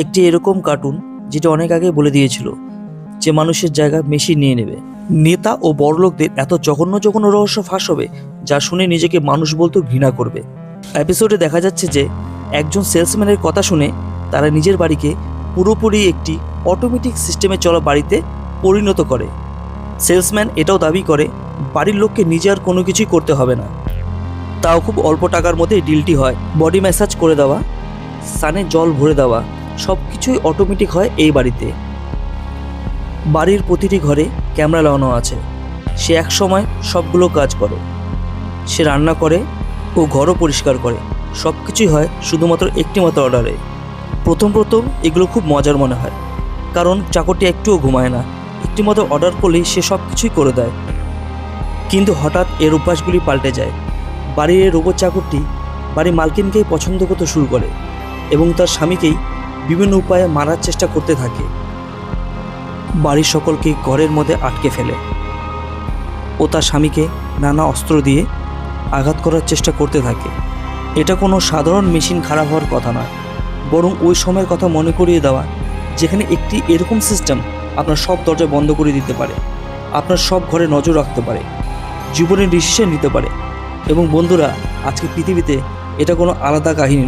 একটি এরকম কার্টুন যেটা অনেক আগে বলে দিয়েছিল যে মানুষের জায়গা মেশিন নিয়ে নেবে। নেতা ও বড়লোকদের এত জঘন্য জঘন্য রহস্য ফাঁস হবে যা শুনে নিজেকে মানুষ বলতে ঘৃণা করবে। এপিসোডে দেখা যাচ্ছে যে একজন সেলসম্যানের কথা শুনে তারা নিজের বাড়িকে পুরোপুরি একটি অটোমেটিক সিস্টেমে চলা বাড়িতে পরিণত করে। সেলসম্যান এটাও দাবি করে বাড়ির লোককে নিজে আর কোনো কিছুই করতে হবে না, তাও খুব অল্প টাকার মধ্যে ডিলটি হয়। বডি ম্যাসাজ করে দেওয়া, সানে জল ভরে দেওয়া, সব কিছুই অটোমেটিক হয় এই বাড়িতে। বাড়ির প্রতিটি ঘরে ক্যামেরা লাগানো আছে। সে এক সময় সবগুলো কাজ করে। সে রান্না করে ও ঘরও পরিষ্কার করে। সব কিছুই হয় শুধুমাত্র একটি মাত্র অর্ডারে। প্রথম এগুলো খুব মজার মনে হয়, কারণ চাকরটি একটুও ঘুমায় না। একটি মাত্র অর্ডার করলেই সে সব কিছুই করে দেয়। কিন্তু হঠাৎ এর অভ্যাসগুলি পাল্টে যায়। বাড়ির এই রোবট চাকরটি বাড়ির মালকিনকেই পছন্দ করতে শুরু করে এবং তার স্বামীকেই বিভিন্ন উপায়ে মারার চেষ্টা করতে থাকে। বাড়ির সকলকে ঘরের মধ্যে আটকে ফেলে ও তার স্বামীকে নানা অস্ত্র দিয়ে আঘাত করার চেষ্টা করতে থাকে। এটা কোনো সাধারণ মেশিন খারাপ হওয়ার কথা নয়, বরং ওই সময়ের কথা মনে করিয়ে দেওয়া যেখানে একটি এরকম সিস্টেম আপনার সব দরজা বন্ধ করে দিতে পারে, আপনার সব ঘরে নজর রাখতে পারে, জীবনের ডিসিশন নিতে পারে। এবং বন্ধুরা, আজকে পৃথিবীতে এটা কোনো আলাদা কাহিনী।